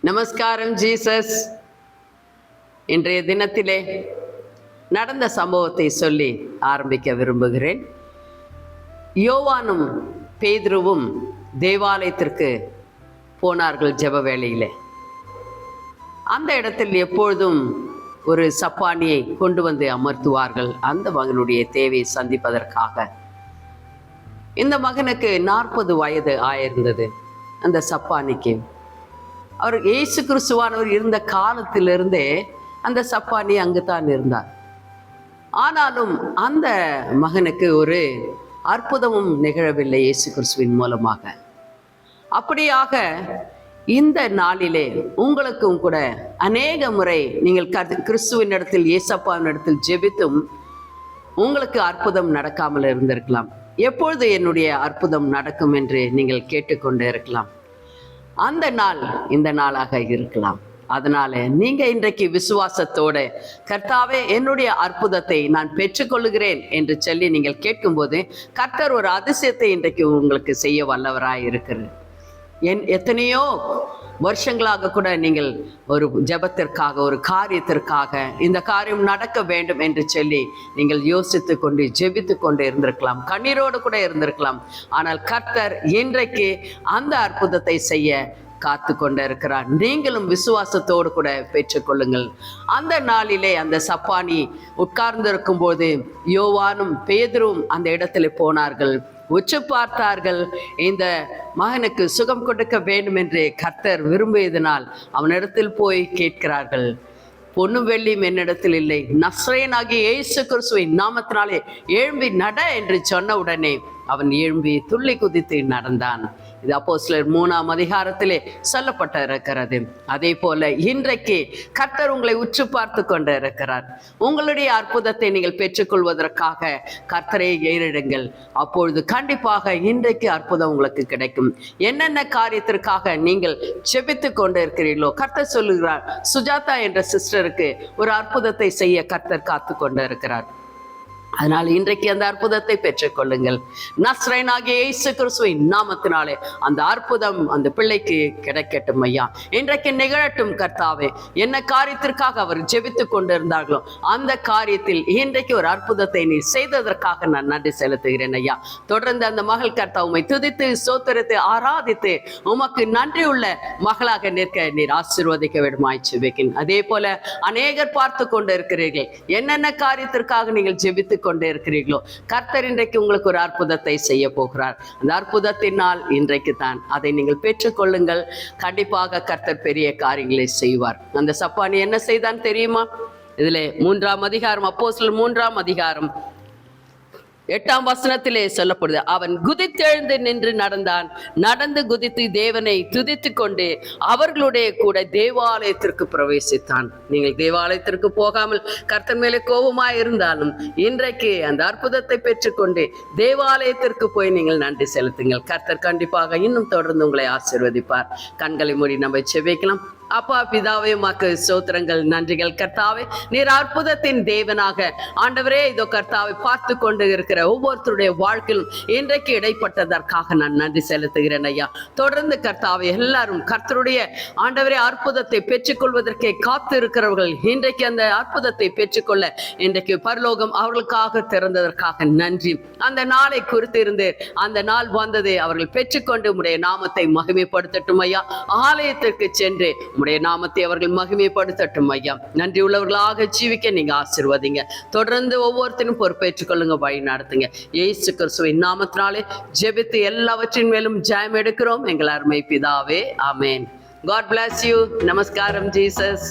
நமஸ்காரம் ஜீசஸ். இன்றைய தினத்திலே நடந்த சம்பவத்தை சொல்லி ஆரம்பிக்க விரும்புகிறேன். யோவானும் பேதுருவும் தேவாலயத்திற்கு போனார்கள் ஜெப வேளையிலே. அந்த இடத்தில் எப்பொழுதும் ஒரு சப்பானியை கொண்டு வந்து அமர்த்துவார்கள் அந்த மகனுடைய தேவையை சந்திப்பதற்காக. இந்த மகனுக்கு 40 வயது ஆயிருந்தது. அந்த சப்பானிக்கு அவர் இயேசு கிறிஸ்துவானவர் இருந்த காலத்திலிருந்தே அந்த சப்பானி அங்குதான் இருந்தார். ஆனாலும் அந்த மகனுக்கு ஒரு அற்புதமும் நிகழவில்லை இயேசு கிறிஸ்துவின் மூலமாக. அப்படியாக இந்த நாளிலே உங்களுக்கும் கூட அநேக முறை நீங்கள் கிறிஸ்துவின் இடத்தில் இயேசப்பாவின் இடத்தில் ஜெபித்தும் உங்களுக்கு அற்புதம் நடக்காமல் இருந்திருக்கலாம். எப்பொழுது என்னுடைய அற்புதம் நடக்கும் என்று நீங்கள் கேட்டுக்கொண்டே இருக்கலாம். அந்த நாள் இந்த நாளாக இருக்கலாம். அதனால நீங்க இன்றைக்கு விசுவாசத்தோட கர்த்தாவே என்னுடைய அற்புதத்தை நான் பெற்றுக்கொள்ளுகிறேன் என்று சொல்லி நீங்கள் கேட்கும்போது கர்த்தர் ஒரு அதிசயத்தை இன்றைக்கு உங்களுக்கு செய்ய வல்லவராய் இருக்கிறது. எத்தனையோ வருஷங்களாக கூட நீங்கள் ஒரு ஜெபத்திற்காக ஒரு காரியத்திற்காக இந்த காரியம் நடக்க வேண்டும் என்று சொல்லி நீங்கள் யோசித்து கொண்டு ஜெபித்து கொண்டு இருந்திருக்கலாம், கண்ணீரோடு கூட இருந்திருக்கலாம். ஆனால் கர்த்தர் இன்றைக்கு அந்த அற்புதத்தை செய்ய காத்து கொண்டு இருக்கிறார். நீங்களும் விசுவாசத்தோடு கூட பெற்றுக்கொள்ளுங்கள். அந்த நாளிலே அந்த சப்பானி உட்கார்ந்திருக்கும் போது யோவானும் பேதுருவும் அந்த இடத்துல போனார்கள், உற்று பார்த்தார்கள். இந்த மகனுக்கு சுகம் கொடுக்க வேண்டும் என்று கர்த்தர் விரும்பியதனால் அவனிடத்தில் போய் கேட்கிறார்கள். பொன்னும் வெள்ளியும் என்னிடத்தில் இல்லை, நஸ்ரேயனாகிய இயேசு கிறிஸ்துவின் நாமத்தினாலே எழும்பி நட என்று சொன்ன உடனே அவன் எழும்பி துள்ளி குதித்து நடந்தான். இது அப்போஸ்தலர் 3ஆம் அதிகாரத்திலே சொல்லப்பட்டு இருக்கிறது. அதே போல இன்றைக்கு கர்த்தர் உங்களை உற்று பார்த்து கொண்டு இருக்கிறார். உங்களுடைய அற்புதத்தை நீங்கள் பெற்றுக்கொள்வதற்காக கர்த்தரை ஏறிடுங்கள். அப்பொழுது கண்டிப்பாக இன்றைக்கு அற்புதம் உங்களுக்கு கிடைக்கும். என்னென்ன காரியத்திற்காக நீங்கள் செபித்து கொண்டு இருக்கிறீர்களோ கர்த்தர் சொல்லுகிறார். சுஜாதா என்ற சிஸ்டருக்கு ஒரு அற்புதத்தை செய்ய கர்த்தர் காத்து கொண்டு இருக்கிறார். அதனால் இன்றைக்கு அந்த அற்புதத்தை பெற்றுக்கொள்ளுங்கள். நஸ்ரேயனாகிய இயேசு கிறிஸ்துவின் நாமத்தினாலே அந்த அற்புதம் அந்த பிள்ளைக்கு கிடைக்கட்டும் ஐயா. இன்றைக்கு நிகழட்டும் கர்த்தாவே. என்ன காரியத்திற்காக அவர் ஜெபித்து கொண்டிருந்தார்களோ அந்த காரியத்தில் இன்றைக்கு ஒரு அற்புதத்தை நீ செய்ததற்காக நான் நன்றி செலுத்துகிறேன் ஐயா. தொடர்ந்து அந்த மகள் கர்த்தா உம்மை துதித்து ஸ்தோத்திரித்து ஆராதித்து உமக்கு நன்றி உள்ள மகளாக நிற்க நீர் ஆசீர்வதிக்க வேண்டுமாய் ஜெபிக்கிறேன். அதே போல அநேகர் பார்த்து கொண்டு இருக்கிறீர்கள். என்னென்ன காரியத்திற்காக நீங்கள் ஜெபித்து கொண்டே இருக்கிறீர்களோ கர்த்தர் இன்றைக்கு உங்களுக்கு ஒரு அற்புதத்தை செய்ய போகிறார். அந்த அற்புதத்தினால் இன்றைக்கு தான் அதை நீங்கள் பெற்றுக்கொள்ளுங்கள். கண்டிப்பாக கர்த்தர் பெரிய காரியங்களை செய்வார். அந்த சப்பானி என்ன செய்தான் தெரியுமா? இதிலே 3ஆம் அதிகாரம், அப்போஸ்தலர் 3ஆம் அதிகாரம் 8ஆம் வசனத்திலே சொல்லப்படுது. அவன் குதித்தெழுந்து நின்று நடந்தான். நடந்து குதித்து தேவனை துதித்து கொண்டு அவர்களுடைய கூட தேவாலயத்திற்கு பிரவேசித்தான். நீங்கள் தேவாலயத்திற்கு போகாமல் கர்த்தர் மேலே கோபமாய் இருந்தாலும் இன்றைக்கு அந்த அற்புதத்தை பெற்றுக்கொண்டு தேவாலயத்திற்கு போய் நீங்கள் நன்றி செலுத்துங்கள். கர்த்தர் கண்டிப்பாக இன்னும் தொடர்ந்து உங்களை ஆசீர்வதிப்பார். கண்களை மூடி நம்ம செபிக்கலாம். அப்பா பிதாவே, உமக்கு ஸ்தோத்திரங்கள், நன்றிகள் கர்த்தாவே. நீர் அற்புதத்தின் தேவனாக ஆண்டவரே இதோ கர்த்தாவை பார்த்து கொண்டு இருக்கிற ஒவ்வொருத்தருடைய வாழ்க்கையிலும் இன்றைக்கு இடைப்பட்டதற்காக நான் நன்றி செலுத்துகிறேன் ஐயா. தொடர்ந்து கர்த்தாவை எல்லாரும் கர்த்தருடைய ஆண்டவரே அற்புதத்தை பெற்றுக்கொள்வதற்கே காத்து இருக்கிறவர்கள் இன்றைக்கு அந்த அற்புதத்தை பெற்றுக்கொள்ள இன்றைக்கு பரலோகம் அவர்களுக்காக திறந்ததற்காக நன்றி. அந்த நாளை குறித்து இருந்து அந்த நாள் வந்தது அவர்கள் பெற்றுக்கொண்டு உம்முடைய நாமத்தை மகிமைப்படுத்தட்டும் ஐயா. ஆலயத்திற்கு சென்று உம்முடைய நாமத்தை அவர்கள் மகிமைப்படுத்தட்டும் ஐயா. நன்றி உள்ளவர்களாக ஜீவிக்க நீங்க ஆசீர்வதிங்க. தொடர்ந்து ஒவ்வொருத்தரும் பொறுப்பேற்றுக் கொள்ளுங்க, வழி நடத்துங்க. இயேசு கிறிஸ்துவின் நாமத்தினாலே ஜெபித்து எல்லாவற்றின் மேலும் ஜெயம் எடுக்கிறோம் எங்கள் அருமை பிதாவே. ஆமென். God bless you. நமஸ்காரம் ஜீசஸ்.